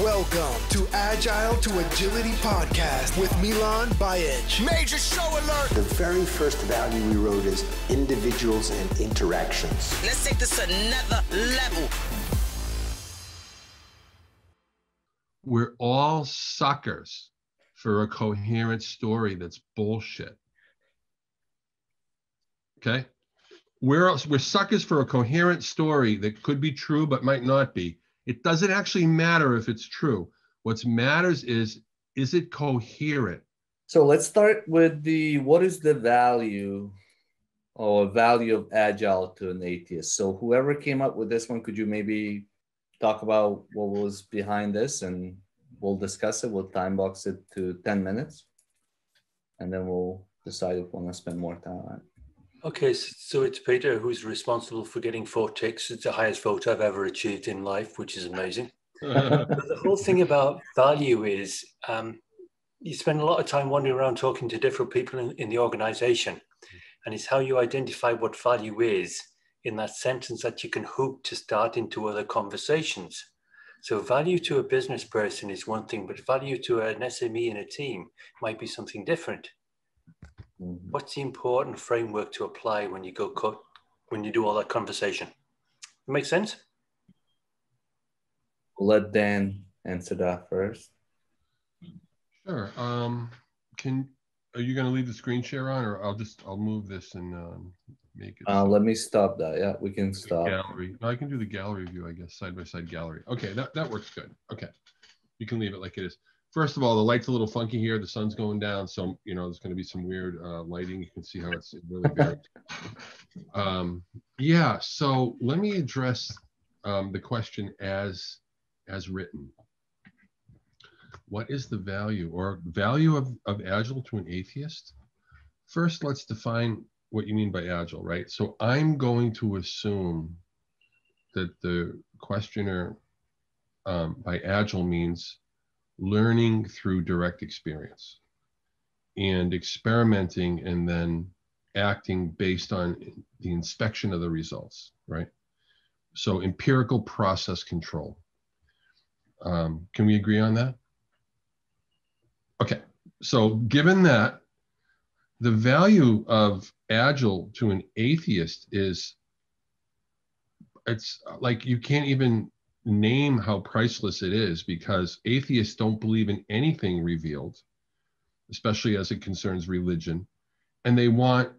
Welcome to Agile to Agility podcast with Miljan, Bajic. Major show alert! The very first value we wrote is individuals and interactions. Let's take this to another level. We're all suckers for a coherent story that's bullshit. Okay? We're suckers for a coherent story that could be true but might not be. It doesn't actually matter if it's true. What matters is it coherent? So let's start with what is the value of Agile to an atheist? So whoever came up with this one, could you maybe talk about what was behind this, and we'll discuss it. We'll time box it to 10 minutes, and then we'll decide if we want to spend more time on it. Okay, so it's Peter who's responsible for getting 4 ticks. It's the highest vote I've ever achieved in life, which is amazing. The whole thing about value is you spend a lot of time wandering around talking to different people in the organization, and it's how you identify what value is in that sentence that you can hook to start into other conversations. So value to a business person is one thing, but value to an SME in a team might be something different. What's the important framework to apply when you do all that conversation? Make sense? Let Dan answer that first. Sure. Are you going to leave the screen share on, or I'll move this and make it? Let me stop that. Yeah, we can stop. Gallery. No, I can do the gallery view, I guess, side by side gallery. Okay, that works good. Okay, you can leave it like it is. First of all, the light's a little funky here. The sun's going down, so there's going to be some weird lighting. You can see how it's really varied. Yeah. So let me address the question as written. What is the value of Agile to an atheist? First, let's define what you mean by Agile, right? So I'm going to assume that the questioner by Agile means learning through direct experience and experimenting and then acting based on the inspection of the results, right? So empirical process control. Can we agree on that? Okay, so given that, the value of Agile to an atheist it's like you can't even name how priceless it is, because atheists don't believe in anything revealed, especially as it concerns religion, and they want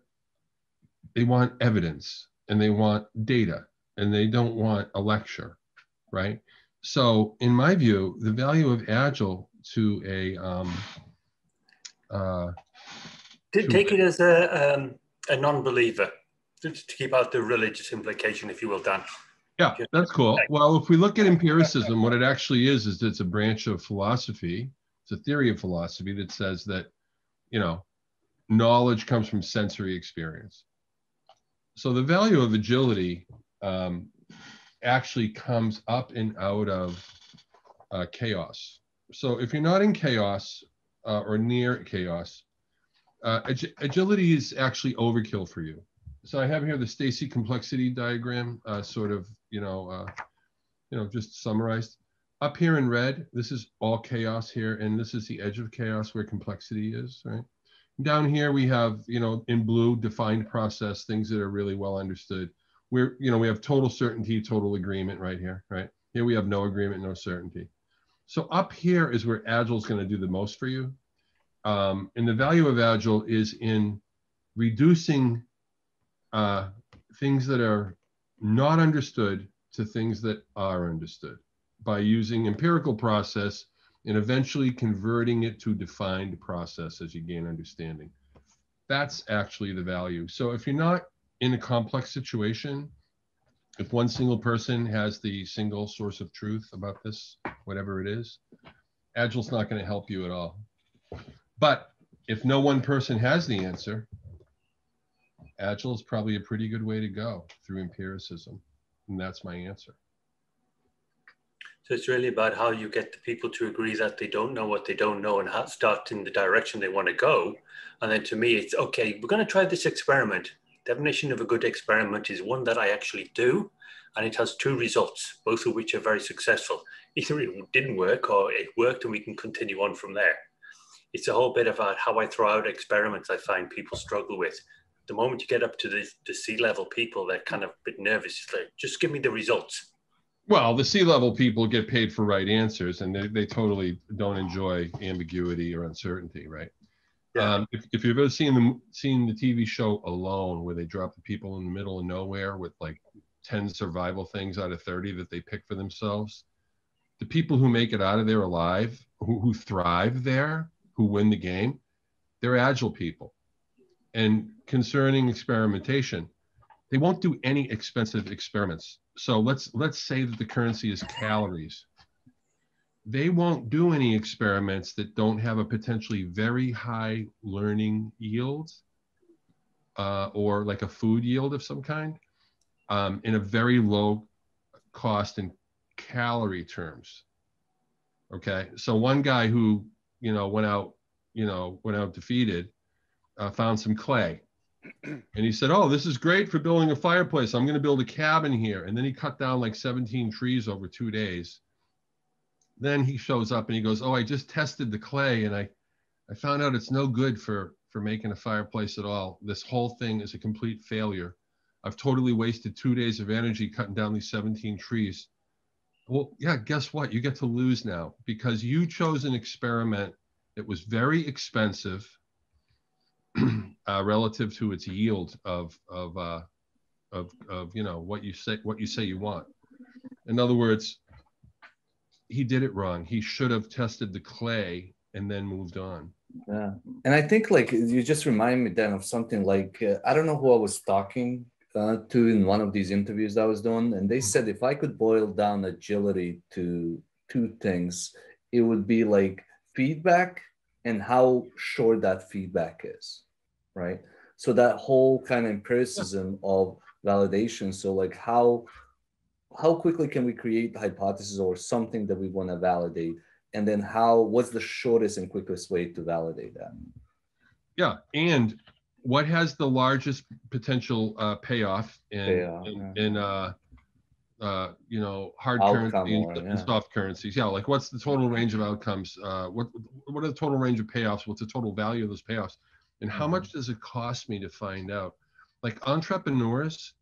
evidence, and they want data, and they don't want a lecture, right? So in my view, the value of Agile to take it as a non-believer, to keep out the religious implication, if you will, Dan. Yeah, that's cool. Well, if we look at empiricism, what it actually is it's a branch of philosophy. It's a theory of philosophy that says that, knowledge comes from sensory experience. So the value of agility actually comes up and out of chaos. So if you're not in chaos or near chaos, agility is actually overkill for you. So I have here the Stacy complexity diagram, just summarized. Up here in red, this is all chaos here, and this is the edge of chaos where complexity is, right? Down here we have, in blue, defined process, things that are really well understood. We have total certainty, total agreement right here, right? Here we have no agreement, no certainty. So up here is where Agile is going to do the most for you. And the value of Agile is in reducing things that are not understood to things that are understood by using empirical process and eventually converting it to defined process as you gain understanding. That's actually the value. So if you're not in a complex situation, if one single person has the single source of truth about this, whatever it is, Agile's not going to help you at all. But if no one person has the answer, Agile is probably a pretty good way to go through empiricism. And that's my answer. So it's really about how you get the people to agree that they don't know what they don't know and how start in the direction they want to go. And then to me, it's okay, we're going to try this experiment. Definition of a good experiment is one that I actually do, and it has two results, both of which are very successful. Either it didn't work or it worked and we can continue on from there. It's a whole bit about how I throw out experiments I find people struggle with. The moment you get up to the C-level people, they're kind of a bit nervous. It's like, just give me the results. Well, the C-level people get paid for right answers, and they totally don't enjoy ambiguity or uncertainty, right? Yeah. If you've ever seen the TV show Alone, where they drop the people in the middle of nowhere with like 10 survival things out of 30 that they pick for themselves, the people who make it out of there alive, who thrive there, who win the game, they're Agile people. And concerning experimentation, they won't do any expensive experiments. So let's say that the currency is calories. They won't do any experiments that don't have a potentially very high learning yield or like a food yield of some kind in a very low cost in calorie terms. Okay, so one guy who went out defeated found some clay, and he said, "Oh, this is great for building a fireplace. I'm going to build a cabin here." And then he cut down like 17 trees over 2 days. Then he shows up and he goes, "Oh, I just tested the clay and I found out it's no good for making a fireplace at all. This whole thing is a complete failure. I've totally wasted 2 days of energy cutting down these 17 trees." Well, yeah, guess what? You get to lose now because you chose an experiment that was very expensive relative to its yield of what you say you want. In other words, he did it wrong. He should have tested the clay and then moved on. Yeah. And I think like you just remind me then of something like, I don't know who I was talking to in one of these interviews I was doing. And they said, if I could boil down agility to two things, it would be like feedback and how short that feedback is, right? So that whole kind of empiricism of validation. So like how quickly can we create the hypothesis or something that we want to validate? And then what's the shortest and quickest way to validate that? Yeah, and what has the largest potential payoff in hard currency and soft currencies? Yeah, like what's the total range of outcomes? What are the total range of payoffs? What's the total value of those payoffs? And how much does it cost me to find out? Like entrepreneurs,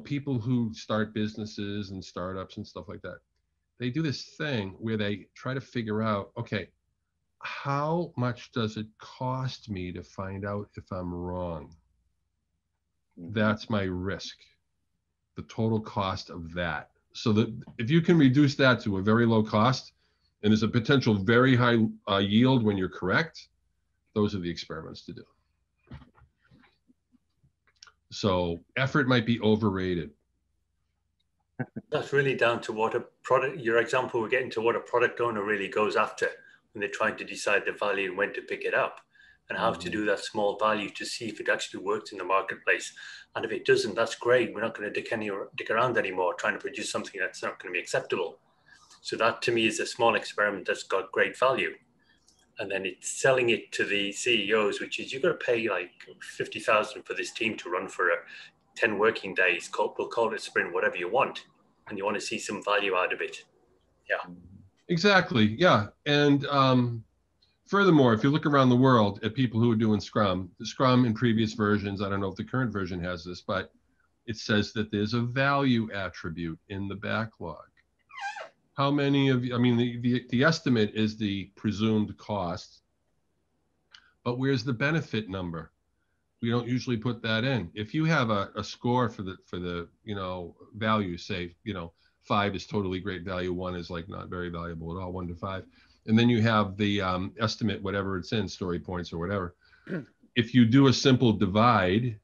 people who start businesses and startups and stuff like that, they do this thing where they try to figure out, okay, how much does it cost me to find out if I'm wrong? That's my risk, the total cost of that. So that if you can reduce that to a very low cost and there's a potential very high yield when you're correct, those are the experiments to do. So effort might be overrated. That's really down to what a product, your example, we're getting to what a product owner really goes after when they're trying to decide the value and when to pick it up and how to do that small value to see if it actually works in the marketplace. And if it doesn't, that's great. We're not going to dick around anymore trying to produce something that's not going to be acceptable. So that to me is a small experiment that's got great value. And then it's selling it to the CEOs, which is you've got to pay like $50,000 for this team to run for 10 working days. We'll call it sprint, whatever you want. And you want to see some value out of it. Yeah. Exactly. Yeah. And furthermore, if you look around the world at people who are doing Scrum, the Scrum in previous versions, I don't know if the current version has this, but it says that there's a value attribute in the backlog. How many of you, I mean, the estimate is the presumed cost, but where's the benefit number? We don't usually put that in. If you have a score for the value, say, 5 is totally great value, 1 is like not very valuable at all, 1 to 5. And then you have the estimate, whatever it's in, story points or whatever. If you do a simple divide,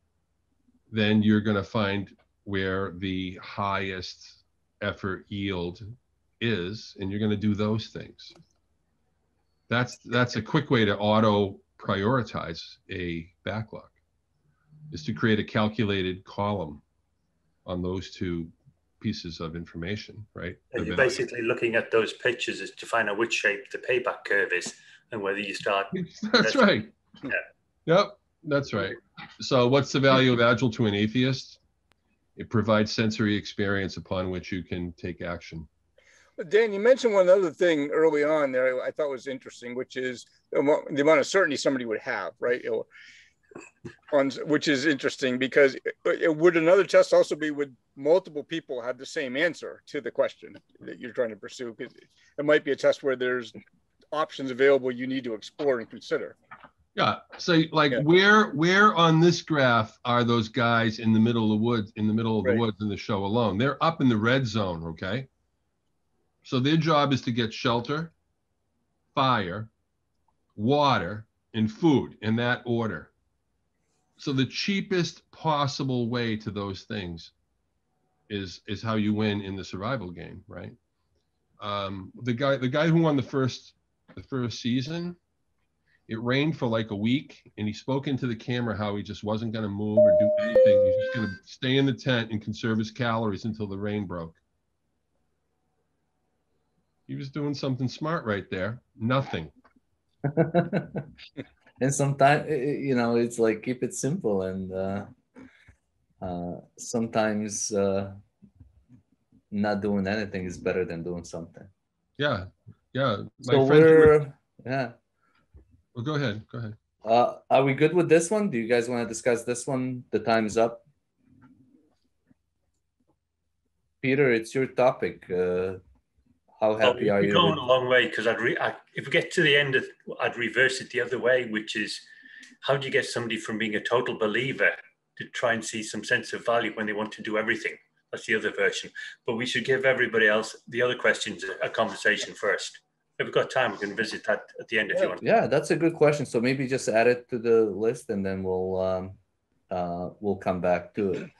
then you're going to find where the highest effort yield is, and you're going to do those things. That's a quick way to auto prioritize a backlog, is to create a calculated column on those two pieces of information, right? And you're basically looking at those pictures as to find out which shape the payback curve is and whether you start. That's right. Yeah. Yep. That's right. So what's the value of Agile to an atheist? It provides sensory experience upon which you can take action. Dan, you mentioned one other thing early on there I thought was interesting, which is the amount of certainty somebody would have, right? Which is interesting because would another test also be would multiple people have the same answer to the question that you're trying to pursue? Because it might be a test where there's options available you need to explore and consider. Yeah. So like where on this graph are those guys in the middle of the woods, in the show alone? They're up in the red zone, okay? So their job is to get shelter, fire, water, and food in that order. So the cheapest possible way to those things is how you win in the survival game, right? The guy who won the first season, it rained for like a week, and he spoke into the camera how he just wasn't going to move or do anything. He's just going to stay in the tent and conserve his calories until the rain broke. He was doing something smart right there. Nothing. And sometimes, it's like keep it simple, and sometimes not doing anything is better than doing something. Yeah. So yeah. Well, go ahead. Are we good with this one? Do you guys want to discuss this one? The time is up. Peter, it's your topic. How happy are you? We're going a long way, because if we get to the end, I'd reverse it the other way, which is how do you get somebody from being a total believer to try and see some sense of value when they want to do everything? That's the other version. But we should give everybody else the other questions a conversation first. If we've got time, we can visit that at the end if you want. Yeah, that's a good question. So maybe just add it to the list, and then we'll come back to it.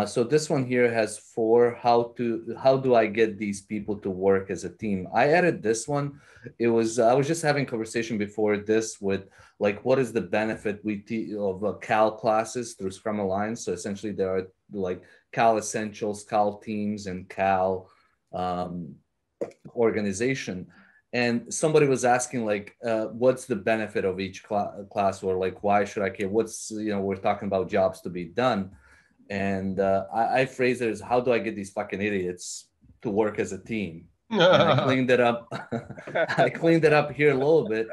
So this one here has 4. How do I get these people to work as a team? I added this one. I was just having a conversation before this with like what is the benefit of Cal classes through Scrum Alliance. So essentially there are like Cal Essentials, Cal Teams, and Cal Organization. And somebody was asking like, what's the benefit of each class, or like why should I care? We're talking about jobs to be done. And I phrased it as, how do I get these fucking idiots to work as a team? And I cleaned it up. I cleaned it up here a little bit,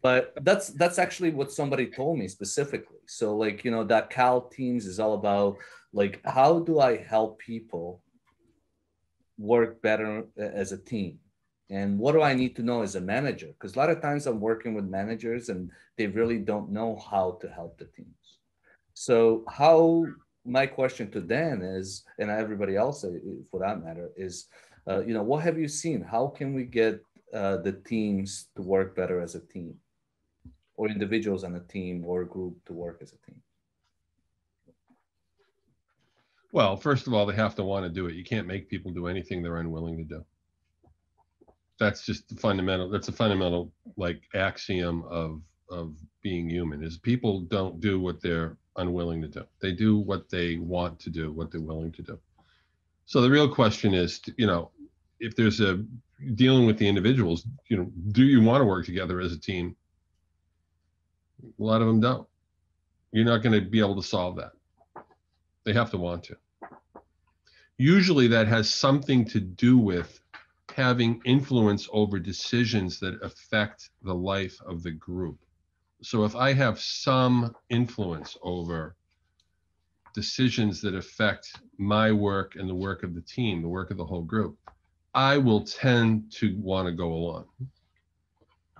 but that's actually what somebody told me specifically. So like, that Cal Teams is all about like, how do I help people work better as a team? And what do I need to know as a manager? Because a lot of times I'm working with managers and they really don't know how to help the teams. So my question to Dan is, and everybody else for that matter, is, what have you seen? How can we get the teams to work better as a team, or individuals on a team or a group to work as a team? Well, first of all, they have to want to do it. You can't make people do anything they're unwilling to do. That's just the fundamental. That's a fundamental like axiom of being human, is people don't do what they're unwilling to do. They do what they want to do, what they're willing to do. So the real question is, if there's dealing with the individuals, do you want to work together as a team? A lot of them don't. You're not going to be able to solve that. They have to want to. Usually that has something to do with having influence over decisions that affect the life of the group. So if I have some influence over decisions that affect my work and the work of the team, the work of the whole group, I will tend to want to go along.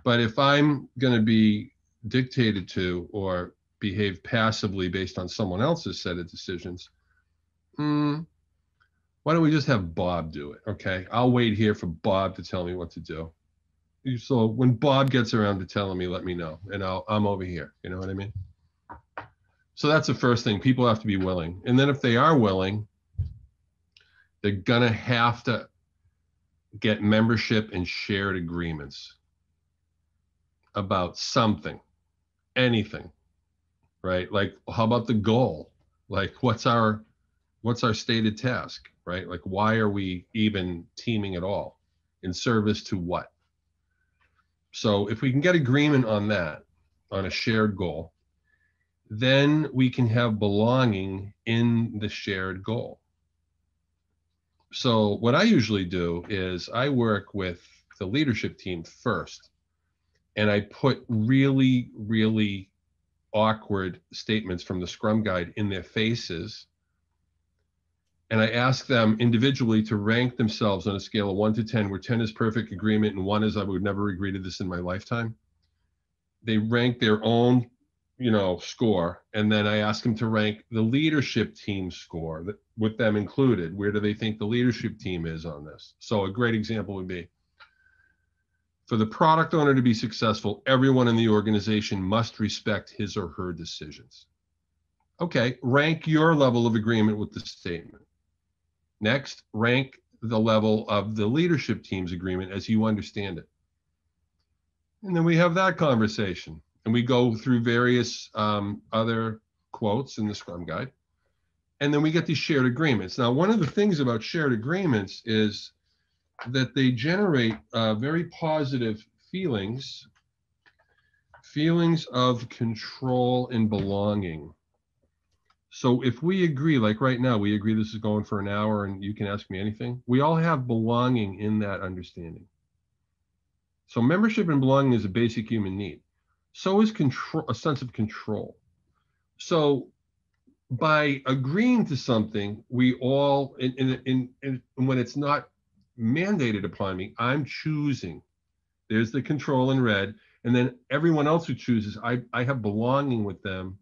But if I'm going to be dictated to or behave passively based on someone else's set of decisions, why don't we just have Bob do it? Okay, I'll wait here for Bob to tell me what to do. So when Bob gets around to telling me, let me know, and I'm over here. You know what I mean? So that's the first thing. People have to be willing. And then if they are willing, they're gonna have to get membership and shared agreements about something, anything, right? Like, how about the goal? Like, what's our stated task, right? Like, why are we even teaming at all? In service to what? So if we can get agreement on that, on a shared goal, then we can have belonging in the shared goal. So what I usually do is I work with the leadership team first, and I put really, really awkward statements from the Scrum Guide in their faces. And I ask them individually to rank themselves on a scale of 1 to 10, where 10 is perfect agreement and 1 is I would never agree to this in my lifetime. They rank their own, score. And then I ask them to rank the leadership team score with them included. Where do they think the leadership team is on this? So a great example would be, for the product owner to be successful, everyone in the organization must respect his or her decisions. Okay, rank your level of agreement with the statement. Next, rank the level of the leadership team's agreement as you understand it. And then we have that conversation. And we go through various other quotes in the Scrum Guide. And then we get these shared agreements. Now, one of the things about shared agreements is that they generate very positive feelings of control and belonging. So if we agree, like right now, we agree this is going for an hour and you can ask me anything, we all have belonging in that understanding. So membership and belonging is a basic human need. So is control, a sense of control. So by agreeing to something, we all, and when it's not mandated upon me, I'm choosing. There's the control in red. And then everyone else who chooses, I have belonging with them.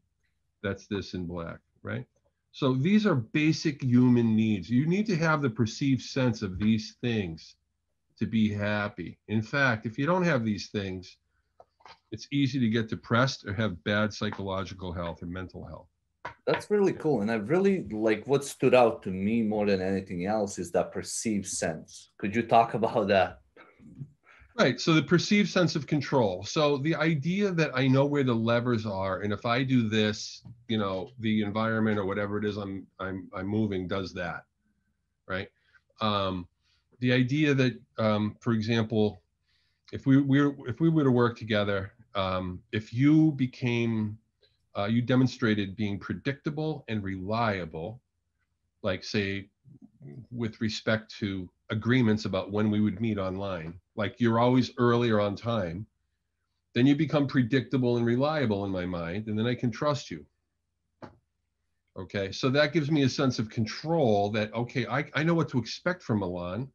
That's this in black, right? So these are basic human needs. You need to have the perceived sense of these things to be happy. In fact, if you don't have these things, it's easy to get depressed or have bad psychological health or mental health. That's really cool. And I really like what stood out to me more than anything else is that perceived sense. Could you talk about that? Right. So the perceived sense of control. So the idea that I know where the levers are, and if I do this, the environment or whatever it is I'm moving does that, right? The idea that, for example, if we were to work together, if you became, you demonstrated being predictable and reliable, like say, with respect to agreements about when we would meet online, like you're always early or on time, then you become predictable and reliable in my mind, and then I can trust you. Okay, so that gives me a sense of control that, okay, I know what to expect from Miljan,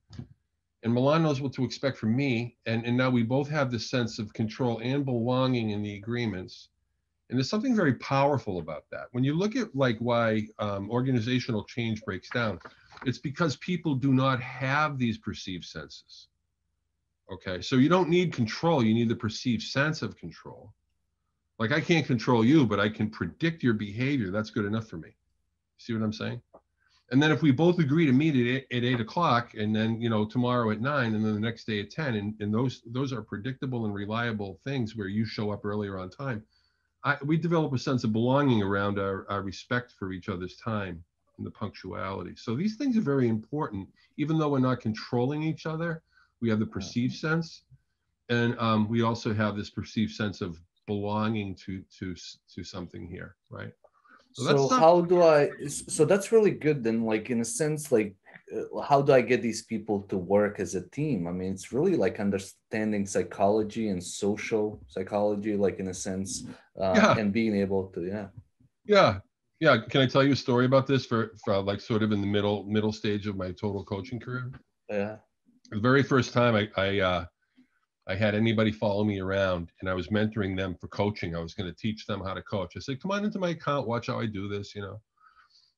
and Miljan knows what to expect from me, and now we both have this sense of control and belonging in the agreements. And there's something very powerful about that. When you look at like why organizational change breaks down, it's because people do not have these perceived senses. Okay, so you don't need control, you need the perceived sense of control. Like I can't control you, but I can predict your behavior. That's good enough for me. See what I'm saying? And then if we both agree to meet at 8 o'clock, and then tomorrow at 9, and then the next day at 10, and those are predictable and reliable things where you show up earlier on time. We develop a sense of belonging around our respect for each other's time and the punctuality. So these things are very important, even though we're not controlling each other. We have the perceived sense, and we also have this perceived sense of belonging to something here, right? So that's really good then, like in a sense, like how do I get these people to work as a team? I mean, it's really like understanding psychology and social psychology, like in a sense, and being able to, Yeah. Can I tell you a story about this for like sort of in the middle stage of my total coaching career? Yeah. The very first time I had anybody follow me around and I was mentoring them for coaching. I was going to teach them how to coach. I said, come on into my account, watch how I do this,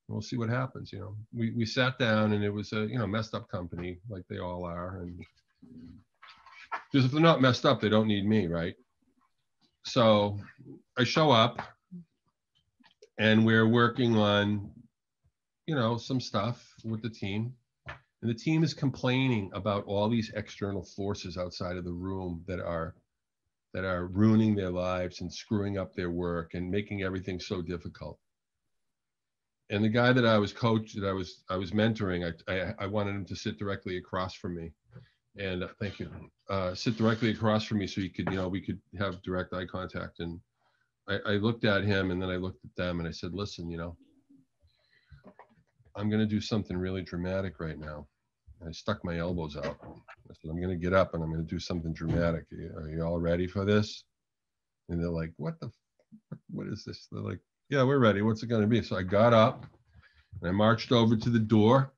we'll see what happens. We sat down, and it was a, messed up company like they all are. And because if they're not messed up, they don't need me. Right. So I show up and we're working on, some stuff with the team. And the team is complaining about all these external forces outside of the room that are ruining their lives and screwing up their work and making everything so difficult. And the guy that I was mentoring, I wanted him to sit directly across from me. And thank you. Sit directly across from me so he could, we could have direct eye contact. And I looked at him and then I looked at them and I said, listen, I'm going to do something really dramatic right now. And I stuck my elbows out. I said, I'm going to get up and I'm going to do something dramatic. Are you all ready for this? And they're like, what is this? They're like, yeah, we're ready. What's it going to be? So I got up and I marched over to the door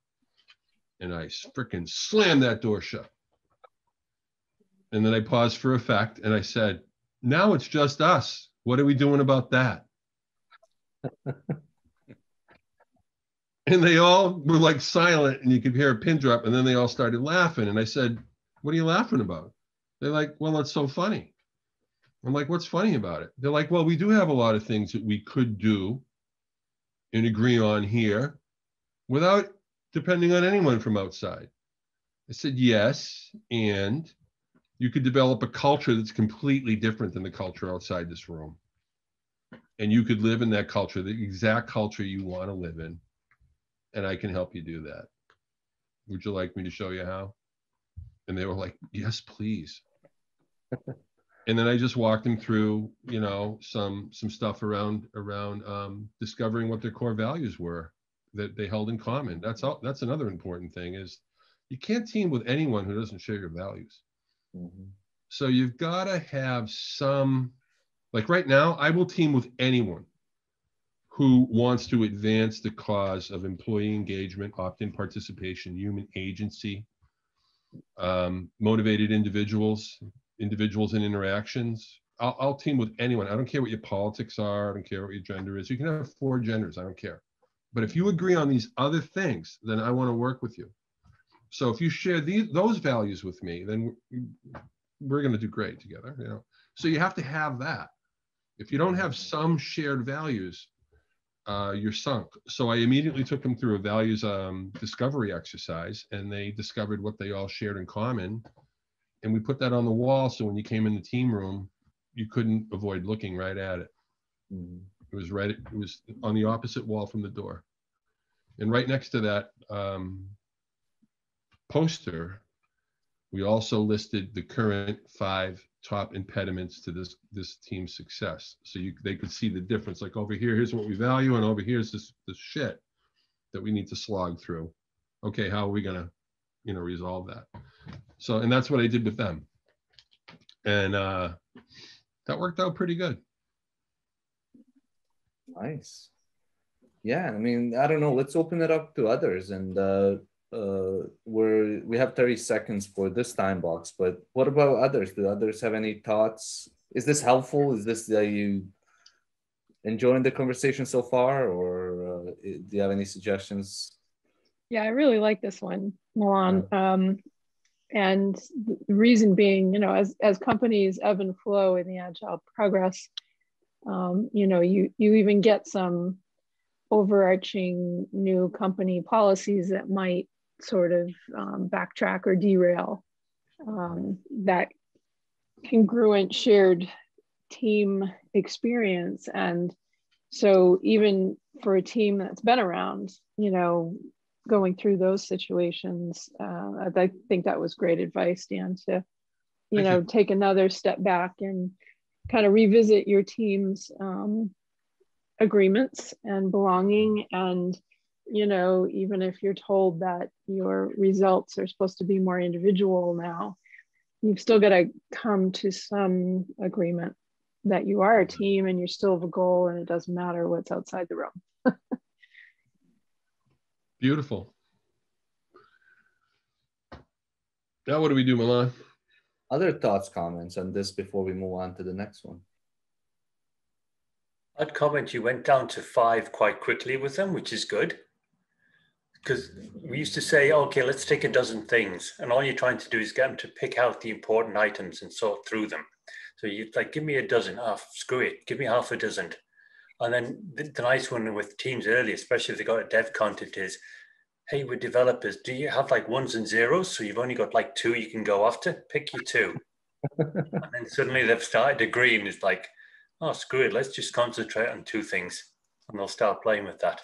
and I freaking slammed that door shut. And then I paused for effect and I said, now it's just us. What are we doing about that? And they all were like silent and you could hear a pin drop and then they all started laughing. And I said, what are you laughing about? They're like, well, it's so funny. I'm like, what's funny about it? They're like, well, we do have a lot of things that we could do and agree on here without depending on anyone from outside. I said, yes. And you could develop a culture that's completely different than the culture outside this room. And you could live in that culture, the exact culture you want to live in. And I can help you do that. Would you like me to show you how? And they were like, yes, please. And then I just walked them through, some stuff around discovering what their core values were that they held in common. That's another important thing is you can't team with anyone who doesn't share your values. Mm-hmm. So you've got to have some, like right now, I will team with anyone who wants to advance the cause of employee engagement, opt-in participation, human agency, motivated individuals and interactions. I'll team with anyone. I don't care what your politics are. I don't care what your gender is. You can have 4 genders. I don't care. But if you agree on these other things, then I want to work with you. So if you share those values with me, then we're going to do great together. So you have to have that. If you don't have some shared values, you're sunk. So I immediately took them through a values discovery exercise, and they discovered what they all shared in common. And we put that on the wall, so when you came in the team room, you couldn't avoid looking right at it. Mm-hmm. It was on the opposite wall from the door. And right next to that poster, we also listed the current 5 top impediments to this team's success. So they could see the difference. Like over here, here's what we value, and over here's this shit that we need to slog through. Okay, how are we gonna, resolve that? So, and that's what I did with them. And that worked out pretty good. Nice. Yeah, I mean, I don't know. Let's open it up to others, and we have 30 seconds for this time box. But what about others? Do others have any thoughts? Is this helpful? Is this you enjoying the conversation so far, or do you have any suggestions? Yeah, I really like this one, Miljan. And the reason being, as companies ebb and flow in the Agile progress, you even get some overarching new company policies that might sort of backtrack or derail that congruent shared team experience. And so even for a team that's been around, going through those situations, I think that was great advice, Dan, to take another step back and kind of revisit your team's agreements and belonging. And even if you're told that your results are supposed to be more individual now, you've still got to come to some agreement that you are a team and you're still have a goal, and it doesn't matter what's outside the room. Beautiful. Now what do we do, Miljan? Other thoughts, comments on this before we move on to the next one? I'd comment you went down to 5 quite quickly with them, which is good. Because we used to say, okay, let's take a dozen things. And all you're trying to do is get them to pick out the important items and sort through them. So you'd like, give me a dozen. Screw it. Give me half a dozen. And then the nice one with teams early, especially if they got a dev content, is, hey, with developers, do you have like 1s and 0s? So you've only got like 2 you can go after? Pick your 2. And then suddenly they've started agreeing. It's like, oh, screw it. Let's just concentrate on 2 things. And they'll start playing with that.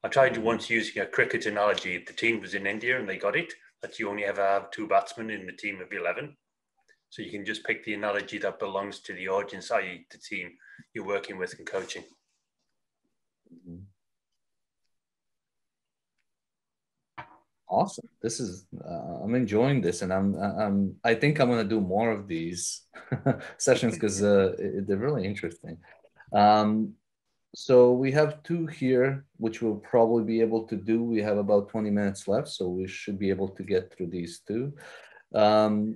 I tried once using a cricket analogy. The team was in India and they got it, that you only ever have 2 batsmen in the team of 11. So you can just pick the analogy that belongs to the audience, i.e. the team you're working with and coaching. Awesome. This is I'm enjoying this, and I think I'm going to do more of these sessions because they're really interesting. So we have two here, which we'll probably be able to do. We have about 20 minutes left, so we should be able to get through these two.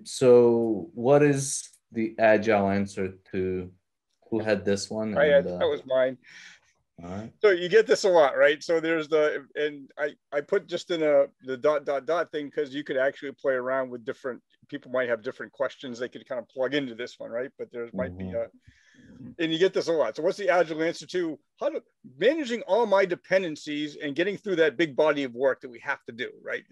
So what is the Agile answer to, who had this one? And, that was mine. All right. So you get this a lot, right? So there's and I put just in the ... thing because you could actually play around with different, people might have different questions they could kind of plug into this one, right? But there might be and you get this a lot. So what's the Agile answer to managing all my dependencies and getting through that big body of work that we have to do, right?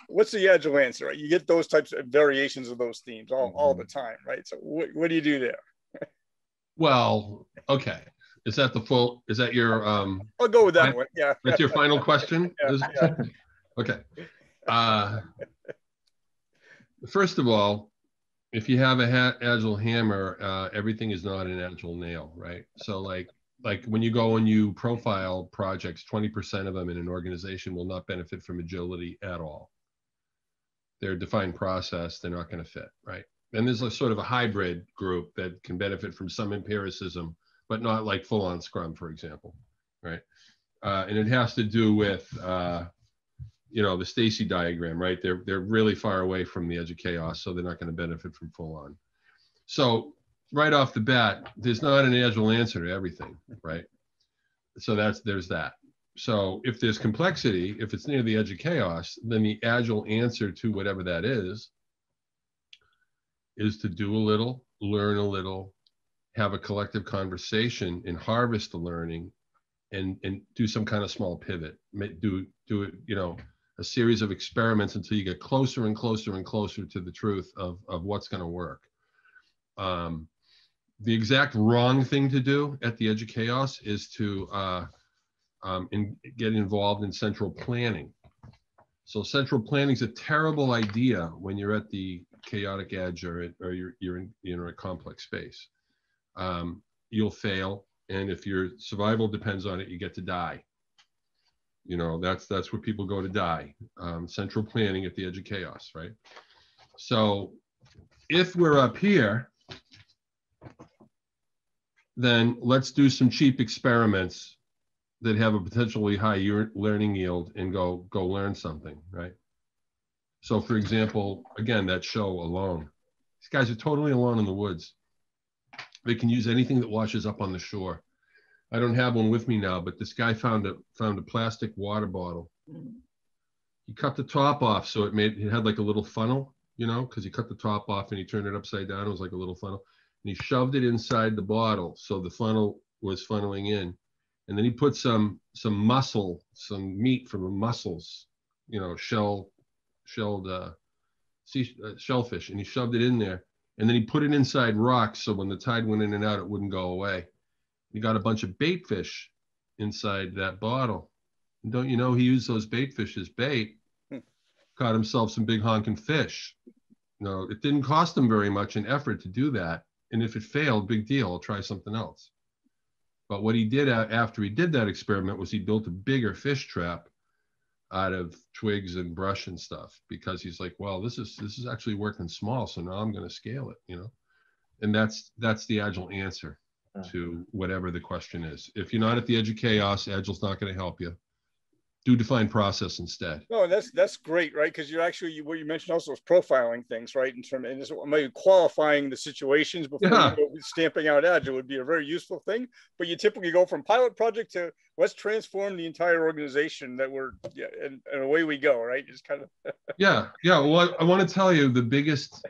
What's the Agile answer, right? You get those types of variations of those themes all the time, right? So what do you do there? Well, okay. Is that your I'll go with that one. Yeah. That's your final question? Yeah. Okay. First of all, if you have a Agile hammer, everything is not an Agile nail, right? So like when you go and you profile projects, 20% of them in an organization will not benefit from agility at all. They're a defined process, they're not going to fit, right? And there's a sort of a hybrid group that can benefit from some empiricism, but not like full-on Scrum, for example, right? And it has to do with, the Stacy diagram, right? They're really far away from the edge of chaos, so they're not going to benefit from full-on. So right off the bat, there's not an Agile answer to everything, right? So there's that. So if there's complexity, if it's near the edge of chaos, then the Agile answer to whatever that is to do a little, learn a little, have a collective conversation and harvest the learning and do some kind of small pivot, do it, a series of experiments until you get closer and closer and closer to the truth of what's going to work. The exact wrong thing to do at the edge of chaos is to get involved in central planning. So central planning is a terrible idea when you're at the chaotic edge or you're in a complex space. You'll fail, and if your survival depends on it, you get to die. That's where people go to die. Central planning at the edge of chaos, right? So if we're up here, then let's do some cheap experiments that have a potentially high learning yield and go learn something, right? So for example, again, that show Alone. These guys are totally alone in the woods. They can use anything that washes up on the shore. I don't have one with me now, but this guy found a plastic water bottle. He cut the top off, so it had like a little funnel, because he cut the top off and he turned it upside down. It was like a little funnel. And he shoved it inside the bottle, so the funnel was funneling in. And then he put some meat from the mussels, shelled shellfish, and he shoved it in there. And then he put it inside rocks, so when the tide went in and out, it wouldn't go away. He got a bunch of bait fish inside that bottle. And don't you know, he used those bait fish as bait, caught himself some big honking fish. It didn't cost him very much in effort to do that. And if it failed, big deal, I'll try something else. But what he did after he did that experiment was he built a bigger fish trap out of twigs and brush and stuff, because he's like, well, this is actually working small, so now I'm going to scale it, And that's the Agile answer to whatever the question is. If you're not at the edge of chaos, Agile's not going to help you. Do defined process instead. No, that's great, right? Because what you mentioned also is profiling things, right? And maybe qualifying the situations before you go stamping out Agile would be a very useful thing. But you typically go from pilot project to let's transform the entire organization and away we go, right? It's kind of yeah. Well, I want to tell you the biggest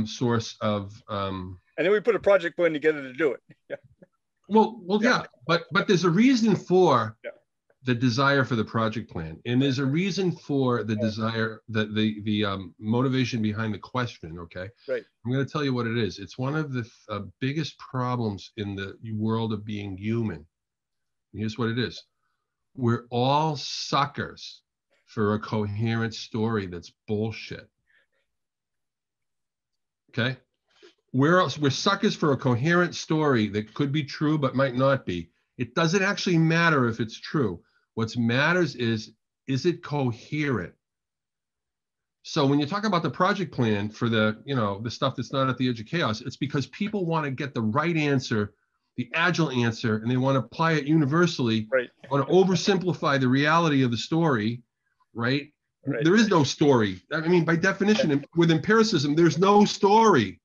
source of and then we put a project plan together to do it. Yeah. Well, yeah. But there's a reason for the desire for the project plan, and there's a reason for the desire, the motivation behind the question. Okay, right. I'm going to tell you what it is. It's one of the biggest problems in the world of being human. And here's what it is: we're all suckers for a coherent story that's bullshit. Okay, we're suckers for a coherent story that could be true but might not be. It doesn't actually matter if it's true. What matters is it coherent? So when you talk about the project plan for the stuff that's not at the edge of chaos, it's because people want to get the right answer, the agile answer, and they want to apply it universally. Right. Want to oversimplify the reality of the story, right? There is no story. I mean, by definition, with empiricism, there's no story.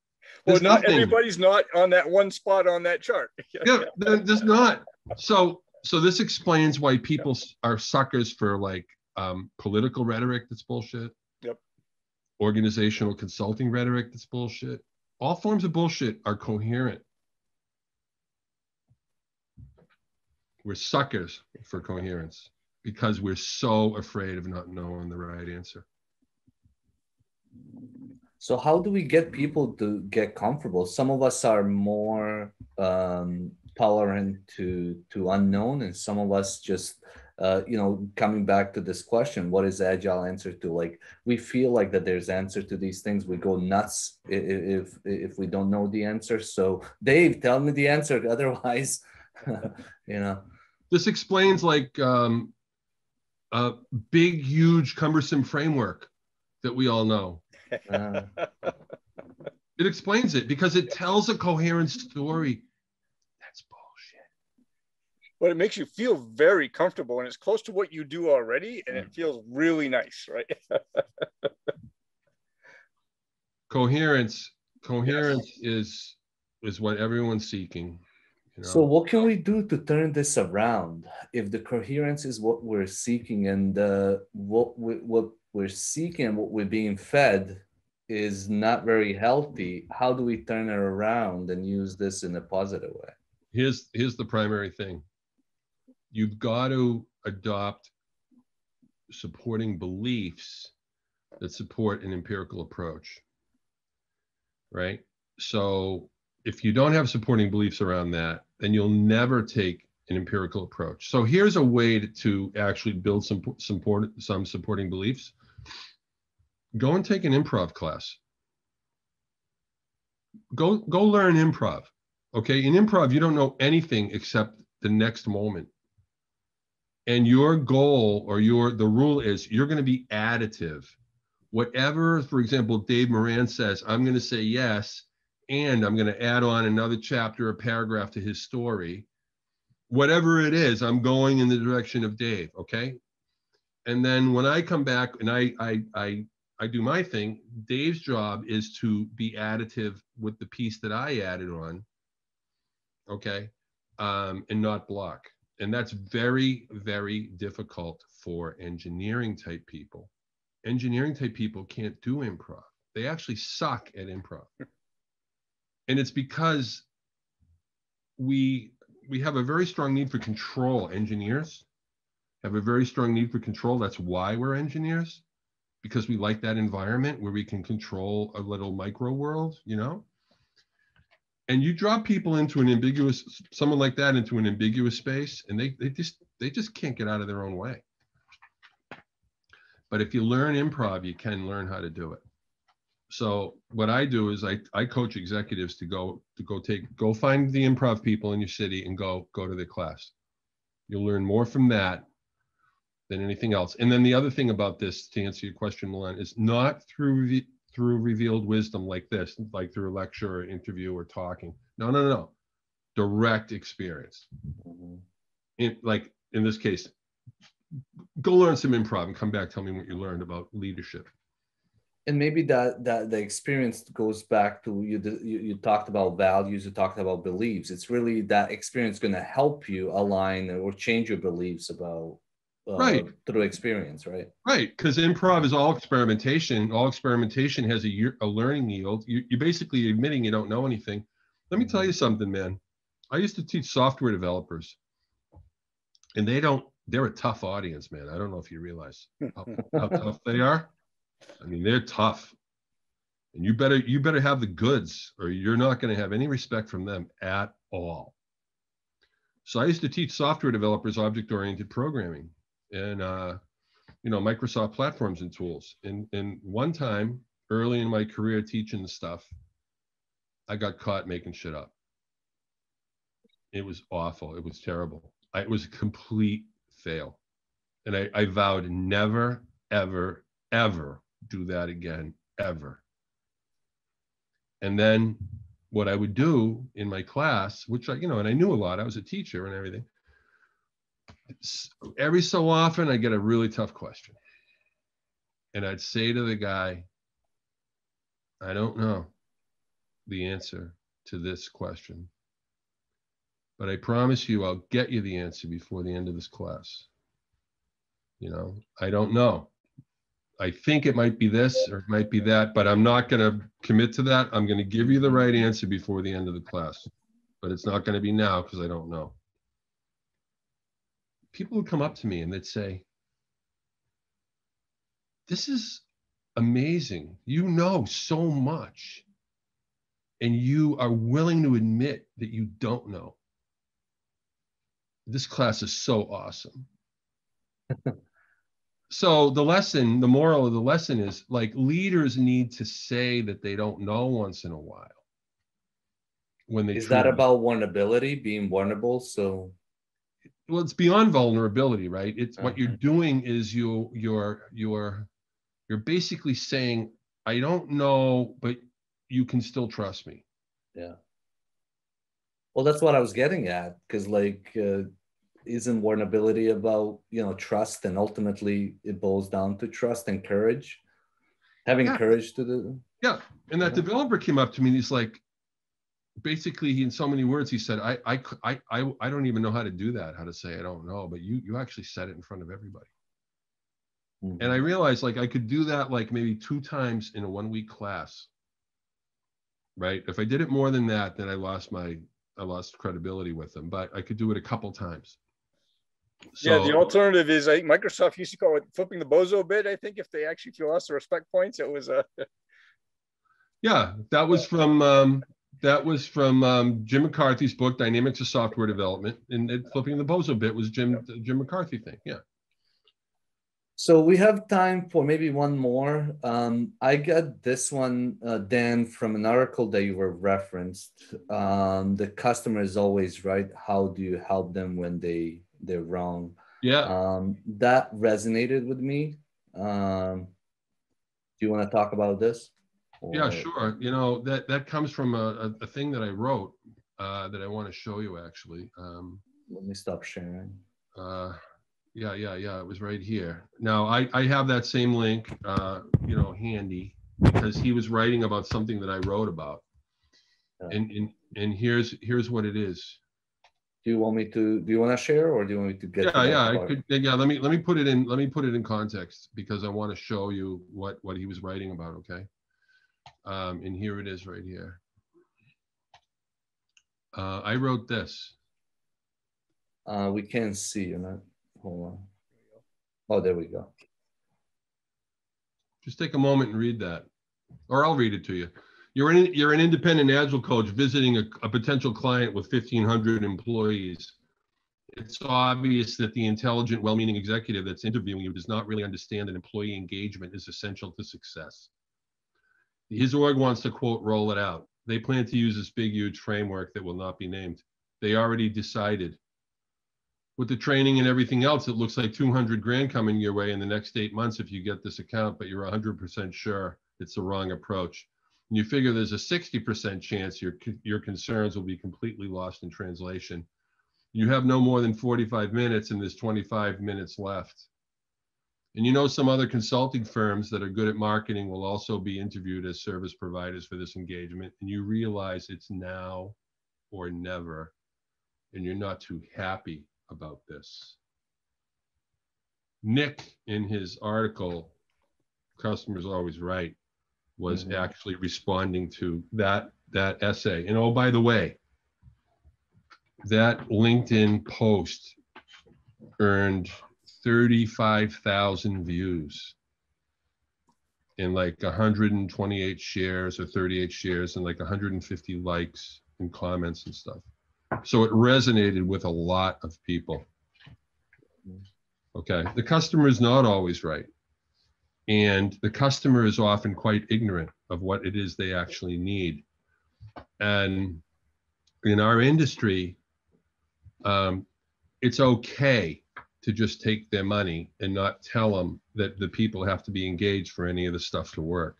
Well, not everybody's not on that one spot on that chart. Yeah, there's not. So this explains why people are suckers for like political rhetoric that's bullshit. Yep. Organizational consulting rhetoric that's bullshit. All forms of bullshit are coherent. We're suckers for coherence because we're so afraid of not knowing the right answer. So how do we get people to get comfortable? Some of us are more tolerant to unknown, and some of us just, coming back to this question, what is Agile answer to? Like, we feel like that there's answer to these things. We go nuts if we don't know the answer. So Dave, tell me the answer. Otherwise, This explains like a big, huge, cumbersome framework that we all know. It explains it because it tells a coherent story. That's bullshit. But it makes you feel very comfortable, and it's close to what you do already, and it feels really nice, right? Coherence is what everyone's seeking. So what can we do to turn this around? If the coherence is what we're seeking, and what we're seeking and what we're being fed is not very healthy, how do we turn it around and use this in a positive way? Here's the primary thing. You've got to adopt supporting beliefs that support an empirical approach, right? So if you don't have supporting beliefs around that, then you'll never take an empirical approach. So here's a way to actually build some supporting beliefs. Go and take an improv class. Go learn improv. Okay, in improv, you don't know anything except the next moment. And your goal or the rule is you're going to be additive. Whatever, for example, Dave Moran says, I'm going to say yes, and I'm going to add on another chapter or paragraph to his story. Whatever it is, I'm going in the direction of Dave, okay? And then when I come back and I do my thing, Dave's job is to be additive with the piece that I added on, okay? And not block. And that's very, very difficult for engineering type people. Engineering type people can't do improv. They actually suck at improv. And it's because we have a very strong need for control. Engineers have a very strong need for control. That's why we're engineers, because we like that environment where we can control a little micro world, And you drop people into someone like that into an ambiguous space, and they just can't get out of their own way. But if you learn improv, you can learn how to do it. So what I do is I coach executives to go find the improv people in your city and go to their class. You'll learn more from that than anything else. And then the other thing about this, to answer your question, Miljan, is not through revealed wisdom like this, like through a lecture or interview or talking. No. Direct experience. Like in this case, go learn some improv and come back, tell me what you learned about leadership. And maybe that the experience goes back to you talked about values, you talked about beliefs. It's really that experience going to help you align or change your beliefs about right through experience, right? Right, because improv is all experimentation. All experimentation has a learning yield. You're basically admitting you don't know anything. Let me tell you something, man. I used to teach software developers, and they're a tough audience, man. I don't know if you realize how tough they are. I mean, they're tough, and you better have the goods, or you're not going to have any respect from them at all. So I used to teach software developers object-oriented programming and Microsoft platforms and tools. And one time early in my career teaching the stuff, I got caught making shit up. It was awful. It was terrible. It was a complete fail. And I vowed never, ever, ever do that again, ever. And then what I would do in my class, which and I knew a lot, I was a teacher and everything. Every so often I get a really tough question. And I'd say to the guy, I don't know the answer to this question, but I promise you I'll get you the answer before the end of this class. I don't know. I think it might be this or it might be that, but I'm not going to commit to that. I'm going to give you the right answer before the end of the class, but it's not going to be now because I don't know. People would come up to me and they'd say, this is amazing. You know so much, and you are willing to admit that you don't know. This class is so awesome. So the moral of the lesson is, like, leaders need to say that they don't know once in a while. When they is that about vulnerability, being vulnerable? So, well, it's beyond vulnerability, right? It's what you're doing is you're basically saying, I don't know, but you can still trust me. Yeah. Well, that's what I was getting at, because isn't vulnerability about trust, and ultimately it boils down to trust and courage, having courage to do. Yeah, and that developer came up to me and he's like, basically, in so many words, he said, I don't even know how to do that, how to say I don't know, but you actually said it in front of everybody. Mm-hmm. And I realized, like, I could do that like maybe 2 times in a 1-week class, right? If I did it more than that, then I lost credibility with them, but I could do it a couple times. So, the alternative is, I think Microsoft used to call it flipping the bozo bit. I think if you lost the respect points, it was yeah, that was from Jim McCarthy's book, Dynamics of Software Development, and flipping the bozo bit was Jim McCarthy thing. Yeah. So we have time for maybe one more. I got this one, Dan, from an article that you were referenced. The customer is always right. How do you help them when they're wrong? Yeah. That resonated with me. Do you want to talk about this? Yeah, sure. That comes from a thing that I wrote that I want to show you, actually. Let me stop sharing. Yeah. It was right here. Now, I have that same link, handy, because he was writing about something that I wrote about. And here's what it is. Do you want to share, or do you want me to get? I could. Yeah, let me put it in context, because I want to show you what he was writing about. Okay. And here it is right here. I wrote this. We can't see, hold on. Oh, there we go. Just take a moment and read that, or I'll read it to you. You're an independent Agile coach visiting a potential client with 1,500 employees. It's obvious that the intelligent, well-meaning executive that's interviewing you does not really understand that employee engagement is essential to success. His org wants to, quote, roll it out. They plan to use this big, huge framework that will not be named. They already decided. With the training and everything else, it looks like 200 grand coming your way in the next 8 months if you get this account, but you're 100% sure it's the wrong approach. And you figure there's a 60% chance your concerns will be completely lost in translation. You have no more than 45 minutes, and there's 25 minutes left. And some other consulting firms that are good at marketing will also be interviewed as service providers for this engagement. And you realize it's now or never, and you're not too happy about this. Nick, in his article, Customers Always Right, was actually responding to that essay. And oh, by the way, that LinkedIn post earned 35,000 views and like 128 shares or 38 shares and like 150 likes and comments and stuff. So it resonated with a lot of people. Okay, the customer is not always right. And the customer is often quite ignorant of what it is they actually need. And in our industry, it's okay to just take their money and not tell them that the people have to be engaged for any of the stuff to work.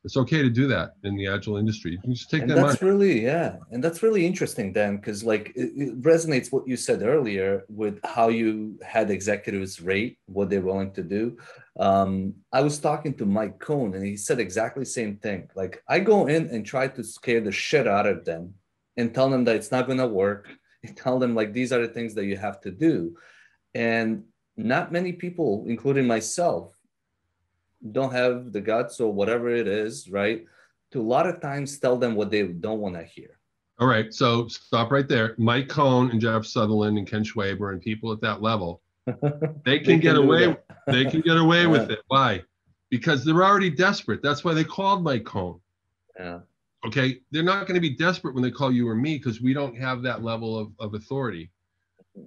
It's okay to do that in the Agile industry. You can just take And their money. that's really, yeah. And that's really interesting, Dan, because like it resonates what you said earlier with how you had executives rate what they're willing to do. I was talking to Mike Cohn and he said exactly the same thing. Like I go in and try to scare the shit out of them and tell them that it's not going to work. And tell them like, these are the things that you have to do. And not many people, including myself, don't have the guts or whatever it is, right? To a lot of times tell them what they don't want to hear. All right, so stop right there. Mike Cohn and Jeff Sutherland and Ken Schwaber and people at that level, they can get away. They can get away with it. Why? Because they're already desperate. That's why they called Mike Cohn. Yeah. Okay, they're not going to be desperate when they call you or me because we don't have that level of authority,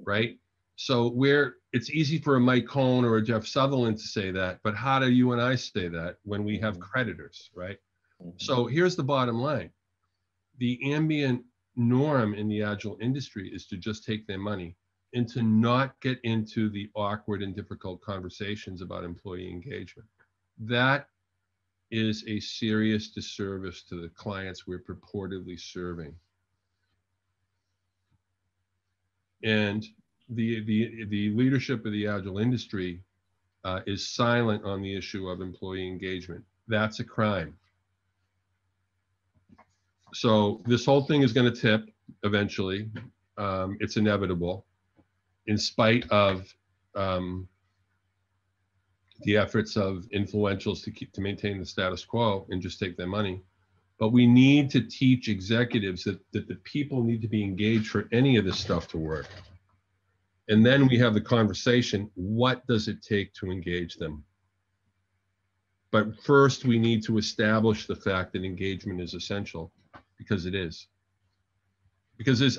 right? So it's easy for a Mike Cohn or a Jeff Sutherland to say that, but how do you and I say that when we have creditors, right? So here's the bottom line. The ambient norm in the Agile industry is to just take their money and to not get into the awkward and difficult conversations about employee engagement. That is a serious disservice to the clients we're purportedly serving. And the leadership of the Agile industry is silent on the issue of employee engagement. That's a crime. So this whole thing is going to tip eventually. It's inevitable, in spite of the efforts of influentials to maintain the status quo and just take their money. But we need to teach executives that the people need to be engaged for any of this stuff to work. And then we have the conversation, what does it take to engage them? But first, we need to establish the fact that engagement is essential, because it is. Because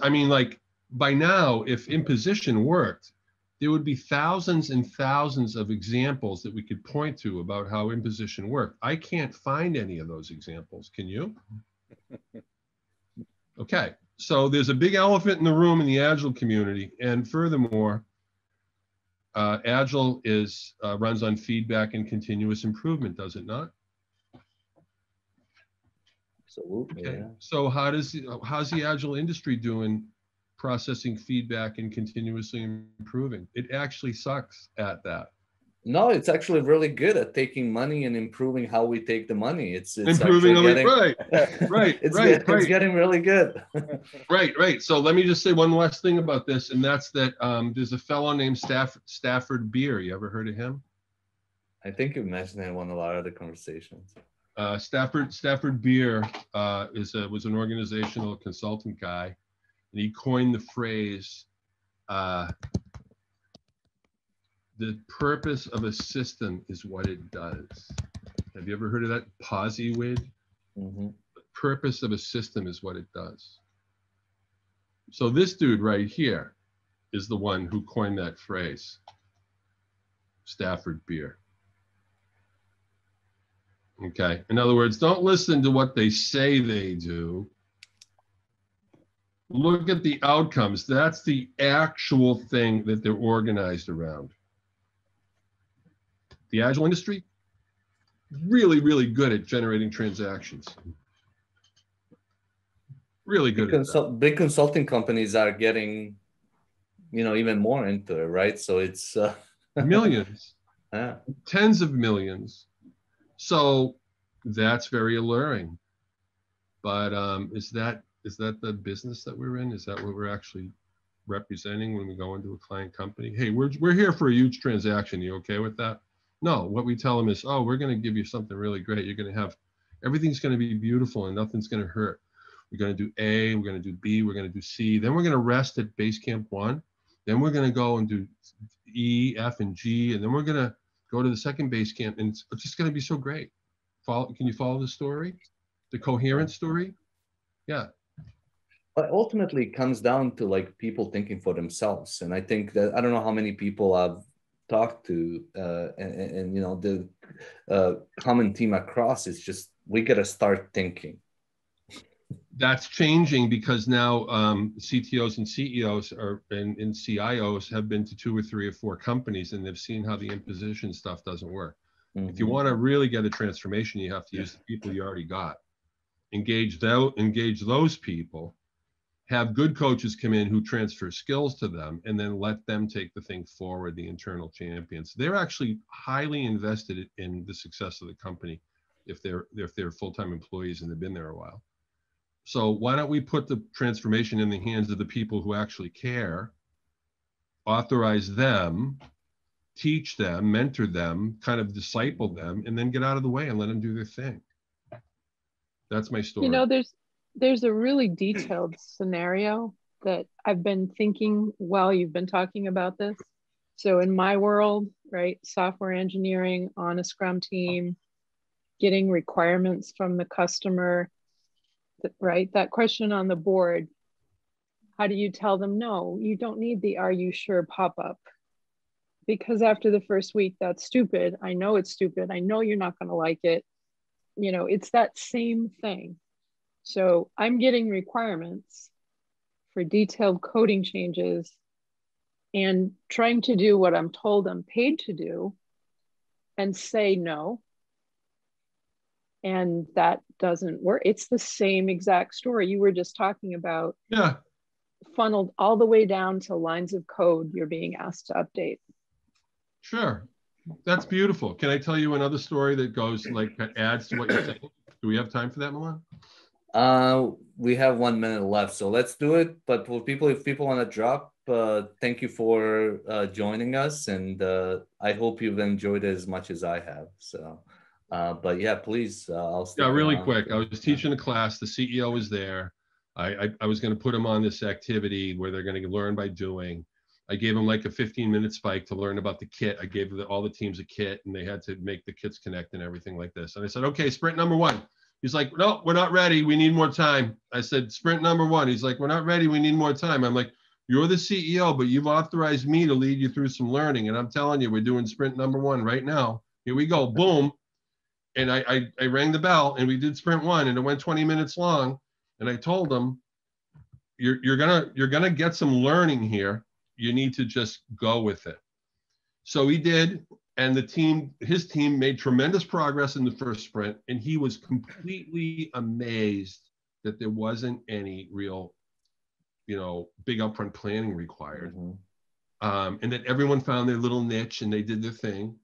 by now, if imposition worked, there would be thousands and thousands of examples that we could point to about how imposition worked. I can't find any of those examples. Can you? Okay. So there's a big elephant in the room in the Agile community. And furthermore, Agile runs on feedback and continuous improvement, does it not? Absolutely. Okay. Yeah. So how's the Agile industry doing processing feedback and continuously improving? It actually sucks at that. No, it's actually really good at taking money and improving how we take the money. It's improving getting, right. It's getting really good. Right. So let me just say one last thing about this, and that's that there's a fellow named Stafford Beer. You ever heard of him? I think you mentioned it in a lot of the conversations. Stafford Beer was an organizational consultant guy, and he coined the phrase, the purpose of a system is what it does. Have you ever heard of that? Posiwid? Mm-hmm. The purpose of a system is what it does. So this dude right here is the one who coined that phrase, Stafford Beer. Okay. In other words, don't listen to what they say they do. Look at the outcomes. That's the actual thing that they're organized around. The Agile industry, really, really good at generating transactions. Really good at that. Big consulting companies are getting, even more into it, right? So it's millions, yeah. Tens of millions. So that's very alluring. But is that the business that we're in? Is that what we're actually representing when we go into a client company? Hey, we're here for a huge transaction. You okay with that? No, what we tell them is, oh, we're going to give you something really great. You're going to have, everything's going to be beautiful and nothing's going to hurt. We're going to do A, we're going to do B, we're going to do C. Then we're going to rest at base camp 1. Then we're going to go and do E, F, and G. And then we're going to go to the second base camp. And it's just going to be so great. Can you follow the story? The coherent story? Yeah. But ultimately it comes down to like people thinking for themselves. And I think that, I don't know how many people I've talked to and the common theme across is just, we got to start thinking. That's changing because now CTOs and CEOs and CIOs have been to 2 or 3 or 4 companies, and they've seen how the imposition stuff doesn't work. If you want to really get a transformation, you have to use the people you already got. Engage those people, have good coaches come in who transfer skills to them, and then let them take the thing forward, the internal champions. They're actually highly invested in the success of the company if they're full-time employees and they've been there a while. So why don't we put the transformation in the hands of the people who actually care, authorize them, teach them, mentor them, kind of disciple them, and then get out of the way and let them do their thing. That's my story. You know, there's a really detailed scenario that I've been thinking while you've been talking about this. So in my world, right, software engineering on a Scrum team, getting requirements from the customer, right? That question on the board, how do you tell them, no, you don't need the "are you sure" pop-up? Because after the first week, that's stupid. I know it's stupid. I know you're not going to like it. You know, it's that same thing. So I'm getting requirements for detailed coding changes and trying to do what I'm told I'm paid to do and say no. And that doesn't work. It's the same exact story you were just talking about. Yeah. Funneled all the way down to lines of code you're being asked to update. Sure. That's beautiful. Can I tell you another story that goes that adds to what you're saying? Do we have time for that, Miljan? We have 1 minute left, so let's do it. But for people, if people want to drop, thank you for joining us, and I hope you've enjoyed it as much as I have. So, but yeah, please, I'll stick around. Really quick. I was teaching a class. The CEO was there. I was going to put them on this activity where they're going to learn by doing. I gave them like a 15-minute spike to learn about the kit. I gave all the teams a kit, and they had to make the kits connect and everything like this. And I said, okay, sprint number 1. He's like, no, we're not ready. We need more time. I said, sprint number 1. He's like, we're not ready. We need more time. I'm like, you're the CEO, but you've authorized me to lead you through some learning. And I'm telling you, we're doing sprint number 1 right now. Here we go. Boom. And I rang the bell, and we did sprint 1, and it went 20 minutes long. And I told them, you're gonna get some learning here. You need to just go with it. So he did, and his team made tremendous progress in the first sprint, and he was completely amazed that there wasn't any real, big upfront planning required. And that everyone found their little niche and they did their thing.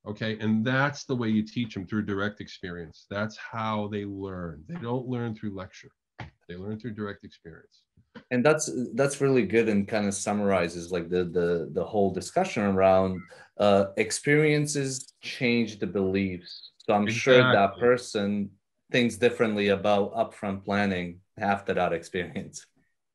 Okay, and that's the way you teach them, through direct experience. That's how they learn. They don't learn through lecture. They learn through direct experience. And that's really good, and kind of summarizes like the whole discussion around experiences change the beliefs. So I'm sure that person thinks differently about upfront planning after that experience.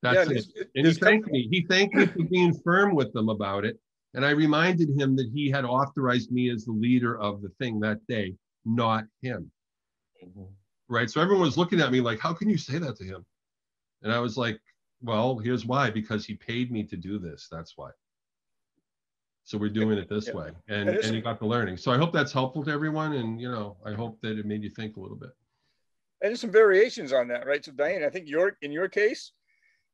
That's it. And he thanked me. He thanked me for being firm with them about it. And I reminded him that he had authorized me as the leader of the thing that day, not him. Right? So everyone was looking at me like, how can you say that to him? And I was like, well, here's why, because he paid me to do this. That's why. So we're doing it this way. And you got the learning. So I hope that's helpful to everyone. And, I hope that it made you think a little bit. And there's some variations on that, right? So Diane, I think in your case,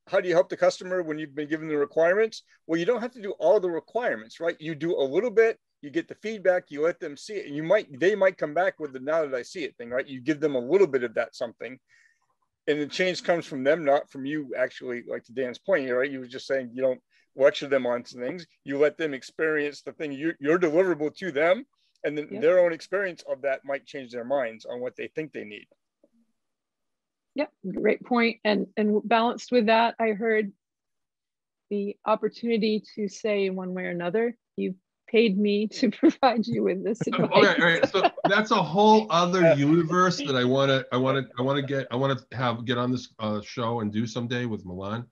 how do you help the customer when you've been given the requirements? Well, you don't have to do all the requirements, right? You do a little bit, you get the feedback, you let them see it, and they might come back with the "now that I see it" thing, right? You give them a little bit of that something, and the change comes from them, not from you. Actually, like to Dan's point here, right? You were just saying you don't lecture them on things. You let them experience the thing. You're deliverable to them, and then their own experience of that might change their minds on what they think they need. Yep, great point. And balanced with that, I heard the opportunity to say in one way or another, you paid me to provide you with this advice. All right. So that's a whole other universe that I want to get on this show and do someday with Miljan,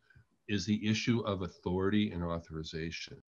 is the issue of authority and authorization.